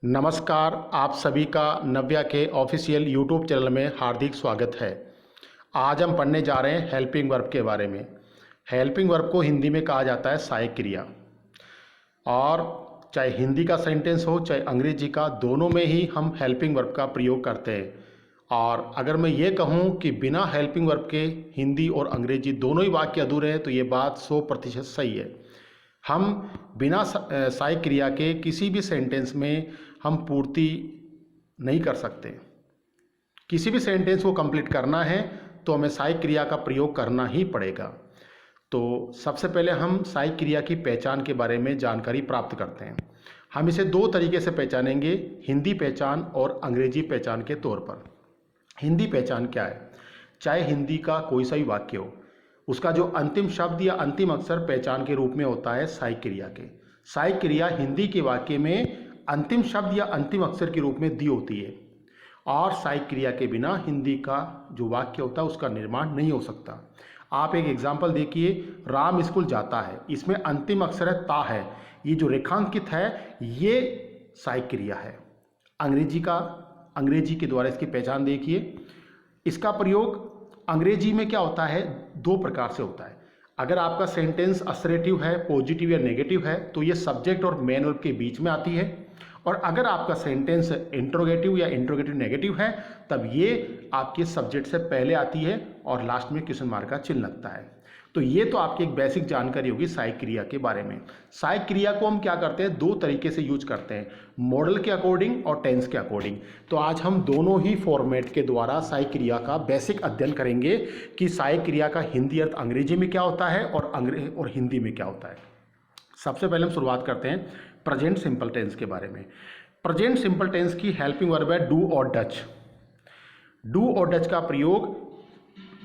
नमस्कार, आप सभी का नव्या के ऑफिशियल यूट्यूब चैनल में हार्दिक स्वागत है। आज हम पढ़ने जा रहे हैं हेल्पिंग वर्ब के बारे में। हेल्पिंग वर्ब को हिंदी में कहा जाता है सहायक क्रिया। और चाहे हिंदी का सेंटेंस हो चाहे अंग्रेजी का, दोनों में ही हम हेल्पिंग वर्ब का प्रयोग करते हैं। और अगर मैं ये कहूँ कि बिना हेल्पिंग वर्ब के हिंदी और अंग्रेजी दोनों ही वाक्य अधूरे हैं, तो ये बात 100% सही है। हम बिना सहायक क्रिया के किसी भी सेंटेंस में हम पूर्ति नहीं कर सकते। किसी भी सेंटेंस को कंप्लीट करना है तो हमें सहायक क्रिया का प्रयोग करना ही पड़ेगा। तो सबसे पहले हम सहायक क्रिया की पहचान के बारे में जानकारी प्राप्त करते हैं। हम इसे दो तरीके से पहचानेंगे, हिंदी पहचान और अंग्रेजी पहचान के तौर पर। हिंदी पहचान क्या है? चाहे हिंदी का कोई सा ही वाक्य हो, उसका जो अंतिम शब्द या अंतिम अक्षर पहचान के रूप में होता है सहायक क्रिया के। सहायक क्रिया हिंदी के वाक्य में अंतिम शब्द या अंतिम अक्षर के रूप में दी होती है। और सहायक क्रिया के बिना हिंदी का जो वाक्य होता है उसका निर्माण नहीं हो सकता। आप एक एग्जाम्पल देखिए, राम स्कूल जाता है, इसमें अंतिम अक्षर है ता है। ये जो रेखांकित है ये सहायक क्रिया है। अंग्रेजी के द्वारा इसकी पहचान देखिए। इसका प्रयोग अंग्रेजी में क्या होता है, दो प्रकार से होता है। अगर आपका सेंटेंस असर्टिव है, पॉजिटिव या नेगेटिव है, तो ये सब्जेक्ट और मेन वर्ब के बीच में आती है। और अगर आपका सेंटेंस इंट्रोगेटिव या इंट्रोगेटिव नेगेटिव है, तब ये आपके सब्जेक्ट से पहले आती है और लास्ट में क्वेश्चन मार्क का चिन्ह लगता है। तो ये तो आपकी एक बेसिक जानकारी होगी सहायक क्रिया के बारे में। सहायक क्रिया को हम क्या करते हैं, दो तरीके से यूज करते हैं, मॉडल के अकॉर्डिंग और टेंस के अकॉर्डिंग। तो आज हम दोनों ही फॉर्मेट के द्वारा सहायक क्रिया का बेसिक अध्ययन करेंगे कि सहायक क्रिया का हिंदी अर्थ अंग्रेजी में क्या होता है और हिंदी में क्या होता है। सबसे पहले हम शुरुआत करते हैं प्रेजेंट सिंपल टेंस के बारे में। प्रेजेंट सिंपल टेंस की हेल्पिंग वर्ब है डू और डच। डू और डच का प्रयोग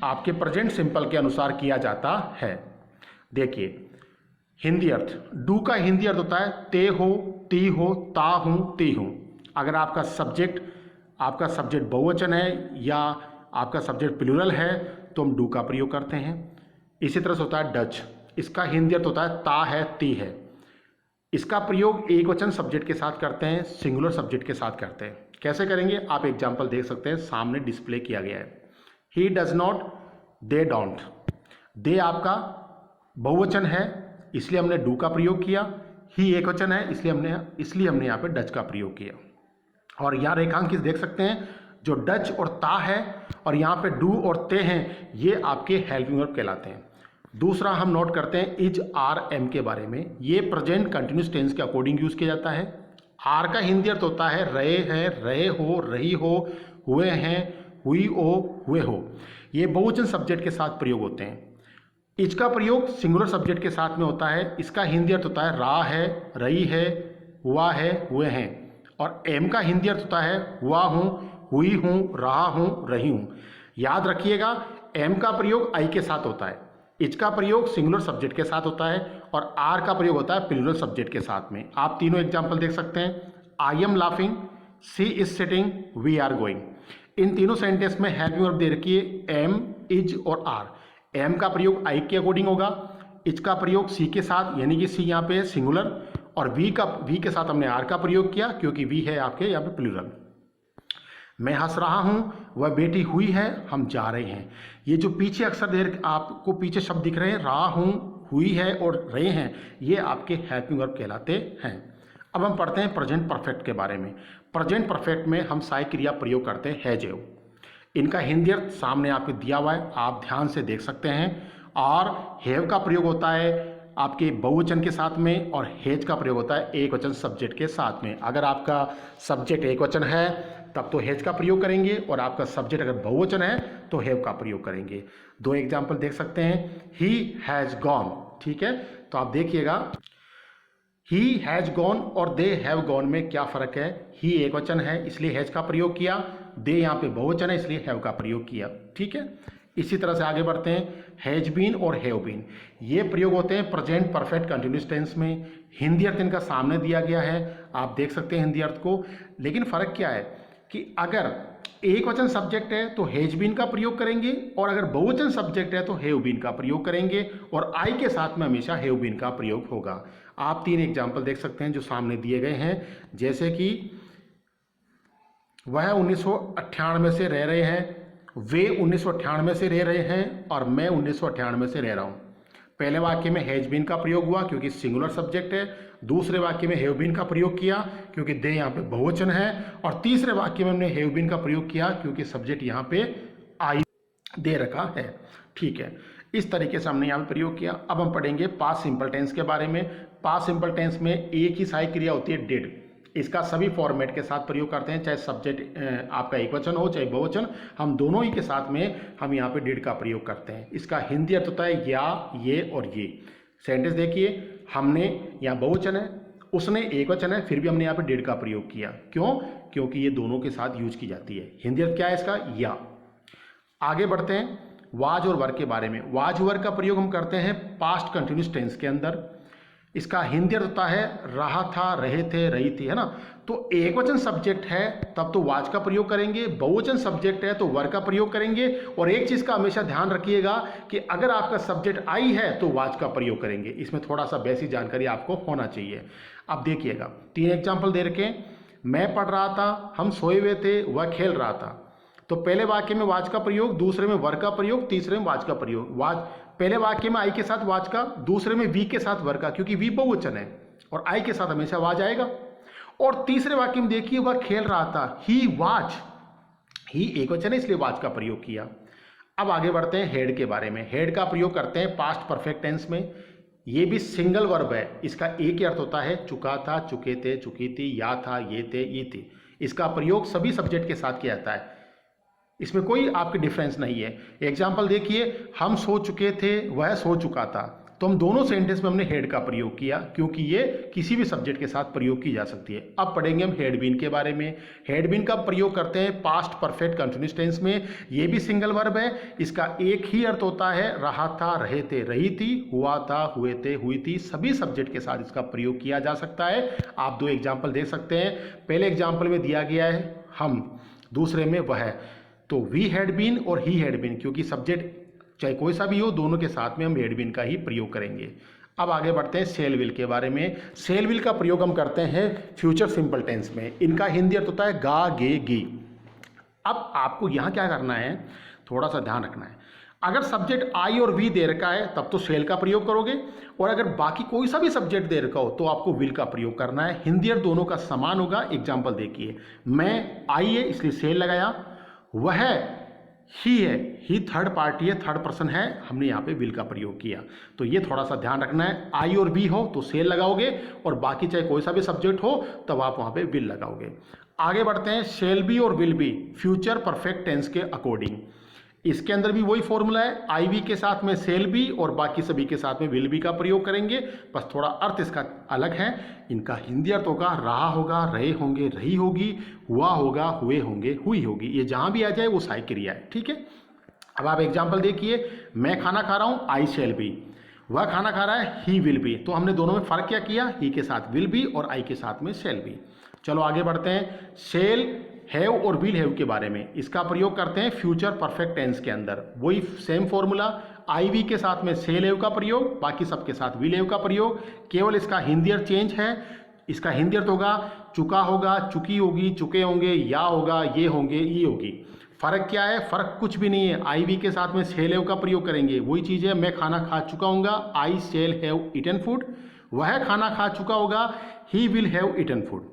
आपके प्रेजेंट सिंपल के अनुसार किया जाता है। देखिए हिंदी अर्थ, डू का हिंदी अर्थ होता है ते हो, ती हो, ता हूं, ती हूं। अगर आपका सब्जेक्ट बहुवचन है या आपका सब्जेक्ट प्लूरल है तो हम डू का प्रयोग करते हैं। इसी तरह से होता है डच, इसका हिंदी अर्थ होता है ता है, ती है। इसका प्रयोग एक वचन सब्जेक्ट के साथ करते हैं, सिंगुलर सब्जेक्ट के साथ करते हैं। कैसे करेंगे आप एग्जाम्पल देख सकते हैं, सामने डिस्प्ले किया गया है। He does not, they don't. They आपका बहुवचन है इसलिए हमने डू का प्रयोग किया। ही एक वचन है इसलिए हमने यहाँ पे डच का प्रयोग किया। और यहाँ रेखांकित देख सकते हैं, जो डच और ता है और यहाँ पे डू और ते हैं, ये आपके हेल्पिंग वर्ब कहलाते हैं। दूसरा हम नोट करते हैं इज, आर, एम के बारे में। ये प्रेजेंट कंटिन्यूस टेंस के अकॉर्डिंग यूज किया जाता है। आर का हिंदी अर्थ होता है रहे हैं, रहे हो, रही हो, हुए हैं, हुई हो, हुए हो। ये बहुवचन सब्जेक्ट के साथ प्रयोग होते हैं। इज का प्रयोग सिंगुलर सब्जेक्ट के साथ में होता है। इसका हिंदी अर्थ होता है रहा है, रही है, हुआ है, हुए हैं। और एम का हिंदी अर्थ होता है हुआ हूँ, हुई हूँ, रहा हूँ, रही हूँ। याद रखिएगा एम का प्रयोग आई के साथ होता है, इज का प्रयोग सिंगुलर सब्जेक्ट के साथ होता है और आर का प्रयोग होता है प्लूरल सब्जेक्ट के साथ में। आप तीनों एग्जाम्पल देख सकते हैं, I am laughing, she is sitting, we are going. इन तीनों सेंटेंस में हेल्पिंग वर्ब दे रखी है एम, इज और आर। एम का प्रयोग आई के अकॉर्डिंग होगा, इज का प्रयोग सी के साथ, यानी कि सी यहाँ पे सिंगुलर, और वी के साथ हमने आर का प्रयोग किया क्योंकि वी है आपके यहाँ पे प्लूरल। मैं हंस रहा हूँ, वह बेटी हुई है, हम जा रहे हैं। ये जो पीछे अक्सर आपको पीछे शब्द दिख रहे हैं, रहा हूँ, हुई है और रहे हैं, ये आपके हेल्पिंग वर्ब कहलाते हैं। अब हम पढ़ते हैं प्रेजेंट परफेक्ट के बारे में। प्रेजेंट परफेक्ट में हम सहायक क्रिया प्रयोग करते हैं हैज हैव। इनका हिंदी अर्थ सामने आपको दिया हुआ है, आप ध्यान से देख सकते हैं। और हैव का प्रयोग होता है आपके बहुवचन के साथ में और हैज का प्रयोग होता है एक वचन सब्जेक्ट के साथ में। अगर आपका सब्जेक्ट एक वचन है तब तो हैज का प्रयोग करेंगे, और आपका सब्जेक्ट अगर बहुवचन है तो हैव का प्रयोग करेंगे। दो एग्जाम्पल देख सकते हैं, ही हैज गॉन। ठीक है, तो आप देखिएगा ही हैज गॉन और दे हैव गॉन में क्या फर्क है। ही एक वचन है इसलिए हैज का प्रयोग किया, दे यहाँ पे बहुवचन है इसलिए हैव का प्रयोग किया। ठीक है, इसी तरह से आगे बढ़ते हैं, हैज बीन और हैव बीन। ये प्रयोग होते हैं प्रेजेंट परफेक्ट कंटिन्यूस टेंस में। हिंदी अर्थ इनका सामने दिया गया है, आप देख सकते हैं हिंदी अर्थ को। लेकिन फर्क क्या है कि अगर एक वचन सब्जेक्ट है तो हैज बीन का प्रयोग करेंगे, और अगर बहुवचन सब्जेक्ट है तो हैव बीन का प्रयोग करेंगे, और आई के साथ में हमेशा हैव बीन का प्रयोग होगा। आप तीन एग्जाम्पल देख सकते हैं जो सामने दिए गए हैं, जैसे कि वह 1998 से रह रहे हैं, वे 1998 से रह रहे हैं और मैं 1998 से रह रहा हूँ। पहले वाक्य में हैज बीन का प्रयोग हुआ क्योंकि सिंगुलर सब्जेक्ट है, दूसरे वाक्य में हैव बीन का प्रयोग किया क्योंकि दे यहाँ पे बहुवचन है, और तीसरे वाक्य में हमने हैव बीन का प्रयोग किया क्योंकि सब्जेक्ट यहाँ पे आई दे रखा है। ठीक है, इस तरीके से हमने यहाँ पे प्रयोग किया। अब हम पढ़ेंगे पास्ट सिंपल टेंस के बारे में। पास्ट सिंपल टेंस में एक ही सहायक क्रिया होती है डिड। इसका सभी फॉर्मेट के साथ प्रयोग करते हैं, चाहे सब्जेक्ट आपका एक वचन हो चाहे बहुवचन, हम दोनों ही के साथ में हम यहाँ पे डिड का प्रयोग करते हैं। इसका हिंदी अर्थ होता है या, ये और ये। सेंटेंस देखिए, हमने यहाँ बहुवचन है, उसने एक वचन है, फिर भी हमने यहाँ पे डिड का प्रयोग किया। क्यों? क्योंकि ये दोनों के साथ यूज की जाती है। हिंदी अर्थ क्या है इसका? या। आगे बढ़ते हैं वाज और वर्ग के बारे में। वाज वर्ग का प्रयोग हम करते हैं पास्ट कंटिन्यूस टेंस के अंदर। इसका हिंदी अर्थ होता है रहा था, रहे थे, रही थी, है ना। तो एक वचन सब्जेक्ट है तब तो वाज का प्रयोग करेंगे, बहुवचन सब्जेक्ट है तो वर्ग का प्रयोग करेंगे। और एक चीज का हमेशा ध्यान रखिएगा कि अगर आपका सब्जेक्ट आई है तो वाज का प्रयोग करेंगे। इसमें थोड़ा सा बेसिक जानकारी आपको होना चाहिए। अब देखिएगा, 3 एग्जाम्पल दे रखे। मैं पढ़ रहा था, हम सोए हुए थे, वह खेल रहा था। तो पहले वाक्य में वाज का प्रयोग, दूसरे में वर्ग का प्रयोग, तीसरे में वाज का प्रयोग। वाज पहले वाक्य में आई के साथ वाज का, दूसरे में वी के साथ वर्ग का, क्योंकि वी बहुवचन है और आई के साथ हमेशा वाज आएगा। और तीसरे वाक्य में देखिए, वह खेल रहा था, ही वाज, ही एक वचन है इसलिए वाज का प्रयोग किया। अब आगे बढ़ते हैं हेड के बारे में। हेड का प्रयोग करते हैं पास्ट परफेक्ट टेंस में। ये भी सिंगल वर्ब है। इसका एक ही अर्थ होता है चुका था, चुके थे, चुकी थी, या था, ये थे, ये थी। इसका प्रयोग सभी सब्जेक्ट के साथ किया जाता है, इसमें कोई आपकी डिफरेंस नहीं है। एग्जाम्पल देखिए, हम सो चुके थे, वह सो चुका था। तो हम दोनों सेंटेंस में हमने हेड का प्रयोग किया क्योंकि ये किसी भी सब्जेक्ट के साथ प्रयोग की जा सकती है। अब पढ़ेंगे हम हेड बीन के बारे में। हेड बीन का प्रयोग करते हैं पास्ट परफेक्ट कंटिन्यूअस टेंस में। ये भी सिंगल वर्ब है। इसका एक ही अर्थ होता है रहा था, रहे थे, रही थी, हुआ था, हुए थे, हुई थी। सभी सब्जेक्ट के साथ इसका प्रयोग किया जा सकता है। आप 2 एग्जाम्पल देख सकते हैं। पहले एग्जाम्पल में दिया गया है हम, दूसरे में वह है। तो वी हैड बीन और ही हैड बीन, क्योंकि सब्जेक्ट चाहे कोई सा भी हो, दोनों के साथ में हम हैड बीन का ही प्रयोग करेंगे। अब आगे बढ़ते हैं सेल विल के बारे में। सेल विल का प्रयोग हम करते हैं फ्यूचर सिंपल टेंस में। इनका हिंदी अर्थ होता है गा, गे, गी। अब आपको यहाँ क्या करना है, थोड़ा सा ध्यान रखना है। अगर सब्जेक्ट आई और वी दे रखा है तब तो सेल का प्रयोग करोगे, और अगर बाकी कोई सा भी सब्जेक्ट दे रखा हो तो आपको विल का प्रयोग करना है। हिंदी अर्थ दोनों का समान होगा। एग्जाम्पल देखिए, मैं आई है इसलिए सेल लगाया, वह ही है, ही थर्ड पार्टी है, थर्ड पर्सन है, हमने यहाँ पे विल का प्रयोग किया। तो ये थोड़ा सा ध्यान रखना है। आई और बी हो तो सेल लगाओगे, और बाकी चाहे कोई सा भी सब्जेक्ट हो तब आप वहाँ पे विल लगाओगे। आगे बढ़ते हैं शेल बी और will be future perfect tense के अकॉर्डिंग। इसके अंदर भी वही फॉर्मूला है, आई वी के साथ में सेल बी और बाकी सभी के साथ में विल बी का प्रयोग करेंगे। बस थोड़ा अर्थ इसका अलग है। इनका हिंदी अर्थ होगा रहा होगा, रहे होंगे, रही होगी, हुआ होगा, हुए होंगे, हुई होगी। ये जहां भी आ जाए वो सहायक क्रिया है। ठीक है, अब आप एग्जाम्पल देखिए, मैं खाना खा रहा हूं, आई शेल बी। वह खाना खा रहा है, ही विल बी। तो हमने दोनों में फर्क क्या किया, ही के साथ विल बी और आई के साथ में शेल बी। चलो आगे बढ़ते हैं शेल हैव और विल हैव के बारे में। इसका प्रयोग करते हैं फ्यूचर परफेक्ट टेंस के अंदर। वही सेम फॉर्मूला, आई वी के साथ में सेल हैव का प्रयोग, बाकी सबके साथ विल हैव का प्रयोग। केवल इसका हिंदी अर्थ चेंज है। इसका हिंदी अर्थ होगा चुका होगा, चुकी होगी, चुके होंगे, या होगा, ये होंगे, ये होगी। फर्क क्या है, फर्क कुछ भी नहीं है। आई वी के साथ में सेल हैव का प्रयोग करेंगे, वही चीज़ है, मैं खाना खा चुका हूँगा, I shall have eaten food. वह खाना खा चुका होगा, he will have eaten food.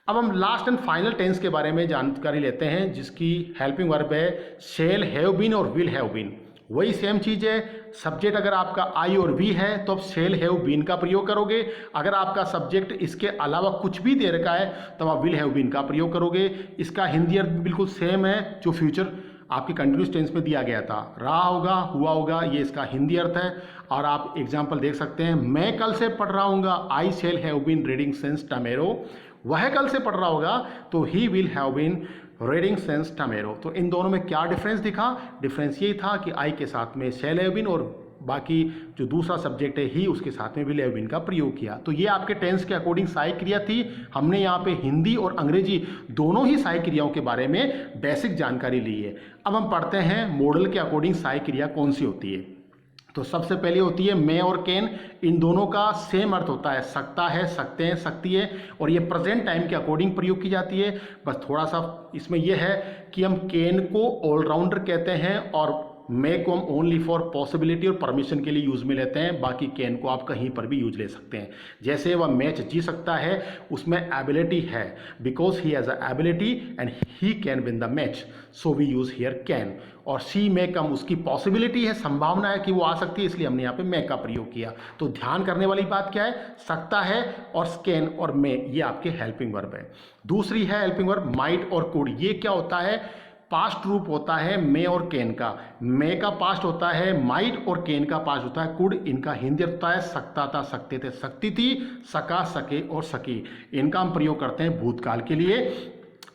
अब हम लास्ट एंड फाइनल टेंस के बारे में जानकारी लेते हैं, जिसकी हेल्पिंग वर्ब है शेल हैव बीन और विल हैव बीन। वही सेम चीज़ है। सब्जेक्ट अगर आपका आई और वी है तो आप शेल हैव बीन का प्रयोग करोगे। अगर आपका सब्जेक्ट इसके अलावा कुछ भी दे रखा है तो आप विल हैव बीन का प्रयोग करोगे। इसका हिंदी अर्थ बिल्कुल सेम है जो फ्यूचर आपकी कंटिन्यूस टेंस में दिया गया था, रहा होगा, हुआ होगा, ये इसका हिंदी अर्थ है। और आप एग्जाम्पल देख सकते हैं, मैं कल से पढ़ रहा हूँगा, I shall have been reading since tomorrow. वह कल से पढ़ रहा होगा तो he will have been reading since tomorrow. तो इन दोनों में क्या डिफरेंस दिखा, डिफरेंस ये था कि आई के साथ में शेल हैव बीन और बाकी जो दूसरा सब्जेक्ट है ही, उसके साथ में विल हैव बीन का प्रयोग किया। तो ये आपके टेंस के अकॉर्डिंग सहायक क्रिया थी। हमने यहाँ पे हिंदी और अंग्रेजी दोनों ही सहायक क्रियाओं के बारे में बेसिक जानकारी ली है। अब हम पढ़ते हैं मॉडल के अकॉर्डिंग सहायक क्रिया कौन सी होती है। तो सबसे पहले होती है मे और कैन, इन दोनों का सेम अर्थ होता है, सकता है, सकते हैं, सकती है, और ये प्रेजेंट टाइम के अकॉर्डिंग प्रयोग की जाती है। बस थोड़ा सा इसमें यह है कि हम कैन को ऑलराउंडर कहते हैं और मे को हम ओनली फॉर पॉसिबिलिटी और परमिशन के लिए यूज में लेते हैं। बाकी कैन को आप कहीं पर भी यूज ले सकते हैं। जैसे वह मैच जीत सकता है, उसमें एबिलिटी है, because he has a ability and he can win the match, so we use here can. और सी मे कम, उसकी पॉसिबिलिटी है, संभावना है कि वो आ सकती है, इसलिए हमने यहाँ पे मे का प्रयोग किया। तो ध्यान करने वाली बात क्या है, सकता है और कैन और मे, ये आपके हेल्पिंग वर्ब है। दूसरी है हेल्पिंग वर्ब माइट और कुड। ये क्या होता है, पास्ट रूप होता है मे और कैन का। मे का पास्ट होता है माइट और कैन का पास्ट होता है कुड। इनका हिंदी होता है सकता था, सकते थे, सकती थी, सका, सके और सकी। इनका हम प्रयोग करते हैं भूतकाल के लिए।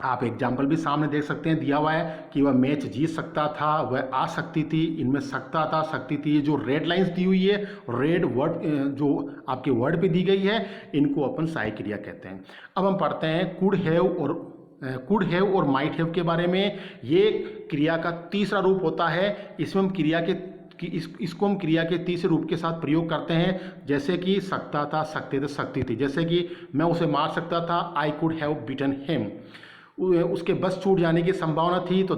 आप एग्जाम्पल भी सामने देख सकते हैं, दिया हुआ है कि वह मैच जीत सकता था, वह आ सकती थी, इनमें सकता था, सकती थी। जो रेड लाइंस दी हुई है, रेड वर्ड जो आपके वर्ड पे दी गई है, इनको अपन सहायक क्रिया कहते हैं। अब हम पढ़ते हैं कुड हैव और माइट हैव के बारे में। ये क्रिया का तीसरा रूप होता है। इसमें हम इसको हम क्रिया के तीसरे रूप के साथ प्रयोग करते हैं। जैसे कि सकता था, सकते थे, सकती थी। जैसे कि मैं उसे मार सकता था, I could have beaten him. उसके बस छूट जाने की संभावना थी, तो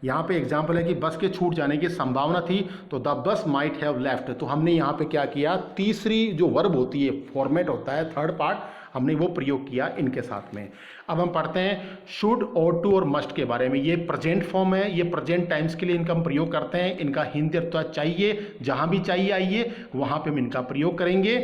यहाँ पे एग्जाम्पल है कि बस के छूट जाने की संभावना थी, तो the bus might have left. तो हमने यहाँ पे क्या किया, तीसरी जो वर्ब होती है, फॉर्मेट होता है, थर्ड पार्ट, हमने वो प्रयोग किया इनके साथ में। अब हम पढ़ते हैं शुड, ought to और मस्ट के बारे में। ये प्रेजेंट फॉर्म है, ये प्रेजेंट टाइम्स के लिए इनका हम प्रयोग करते हैं। इनका हिंदी अर्थ चाहिए, जहाँ भी चाहिए आइए वहाँ पे हम इनका प्रयोग करेंगे।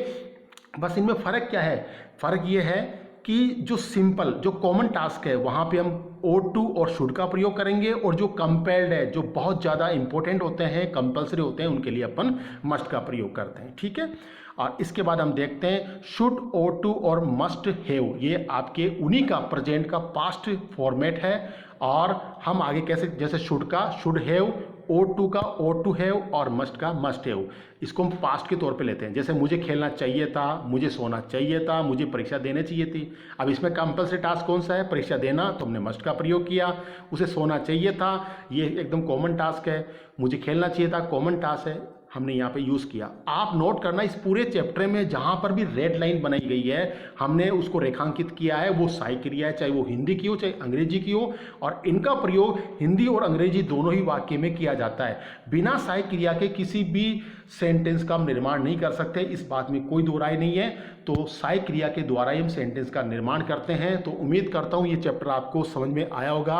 बस इनमें फ़र्क क्या है, फ़र्क ये है कि जो सिंपल, जो कॉमन टास्क है, वहाँ पे हम ought to और शुड का प्रयोग करेंगे, और जो कंपेल्ड है, जो बहुत ज़्यादा इंपॉर्टेंट होते हैं, कंपल्सरी होते हैं, उनके लिए अपन मस्ट का प्रयोग करते हैं। ठीक है। और इसके बाद हम देखते हैं शुड, ought to और मस्ट हैव। ये आपके उन्हीं का प्रेजेंट का पास्ट फॉर्मेट है। और हम आगे कैसे, जैसे शुड का शुड हैव, ought to का ought to have और मस्ट का मस्ट हैव, इसको हम पास्ट के तौर पे लेते हैं। जैसे मुझे खेलना चाहिए था, मुझे सोना चाहिए था, मुझे परीक्षा देनी चाहिए थी। अब इसमें कंपल्सरी टास्क कौन सा है, परीक्षा देना, तो हमने मस्ट का प्रयोग किया। उसे सोना चाहिए था, ये एकदम कॉमन टास्क है। मुझे खेलना चाहिए था, कॉमन टास्क है, हमने यहाँ पे यूज़ किया। आप नोट करना, इस पूरे चैप्टर में जहाँ पर भी रेड लाइन बनाई गई है, हमने उसको रेखांकित किया है, वो सहायक क्रिया है, चाहे वो हिंदी की हो चाहे अंग्रेजी की हो। और इनका प्रयोग हिंदी और अंग्रेजी दोनों ही वाक्य में किया जाता है। बिना सहायक क्रिया के किसी भी सेंटेंस का हम निर्माण नहीं कर सकते, इस बात में कोई दो राय नहीं है। तो सहायक क्रिया के द्वारा ही हम सेंटेंस का निर्माण करते हैं। तो उम्मीद करता हूँ ये चैप्टर आपको समझ में आया होगा।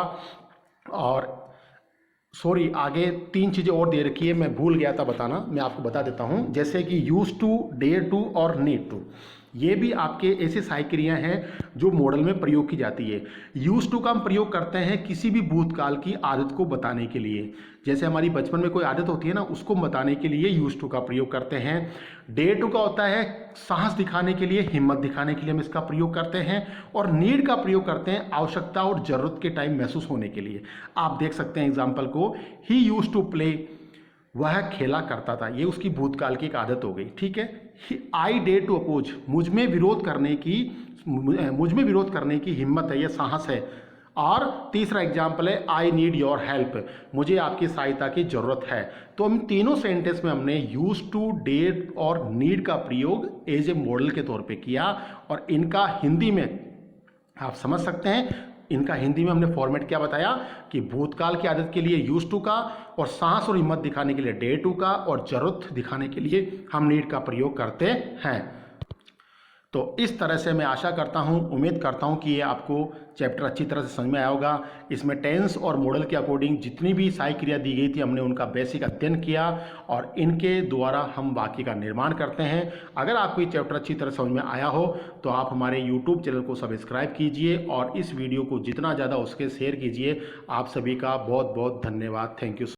और सॉरी, आगे 3 चीज़ें और दे रखी है, मैं भूल गया था बताना, मैं आपको बता देता हूँ। जैसे कि यूज टू, डेयर टू और नीड टू, ये भी आपके ऐसे सहायक क्रियाएं हैं जो मॉडल में प्रयोग की जाती है। यूज टू का हम प्रयोग करते हैं किसी भी भूतकाल की आदत को बताने के लिए। जैसे हमारी बचपन में कोई आदत होती है ना, उसको बताने के लिए यूज टू का प्रयोग करते हैं। डेयर टू का होता है साहस दिखाने के लिए, हिम्मत दिखाने के लिए हम इसका प्रयोग करते हैं। और नीड का प्रयोग करते हैं आवश्यकता और जरूरत के टाइम महसूस होने के लिए। आप देख सकते हैं एग्जाम्पल को, ही यूज टू प्ले, वह खेला करता था, ये उसकी भूतकाल की एक आदत हो गई। ठीक है। आई डेयर टू अपोज, मुझ में विरोध करने की हिम्मत है, यह साहस है। और तीसरा एग्जाम्पल है आई नीड योर हेल्प, मुझे आपकी सहायता की जरूरत है। तो हम तीनों सेंटेंस में हमने यूज टू, डेयर और नीड का प्रयोग एज ए मॉडल के तौर पे किया। और इनका हिंदी में आप समझ सकते हैं, इनका हिंदी में हमने फॉर्मेट क्या बताया कि भूतकाल की आदत के लिए यूज टू का, और साहस और हिम्मत दिखाने के लिए डेयर टू का, और जरूरत दिखाने के लिए हम नीड का प्रयोग करते हैं। तो इस तरह से मैं आशा करता हूँ, उम्मीद करता हूँ कि ये आपको चैप्टर अच्छी तरह से समझ में आया होगा। इसमें टेंस और मॉडल के अकॉर्डिंग जितनी भी सहायक क्रिया दी गई थी, हमने उनका बेसिक अध्ययन किया, और इनके द्वारा हम वाक्य का निर्माण करते हैं। अगर आपको ये चैप्टर अच्छी तरह समझ में आया हो तो आप हमारे यूट्यूब चैनल को सब्सक्राइब कीजिए, और इस वीडियो को जितना ज़्यादा उसके शेयर कीजिए। आप सभी का बहुत बहुत धन्यवाद। Thank you.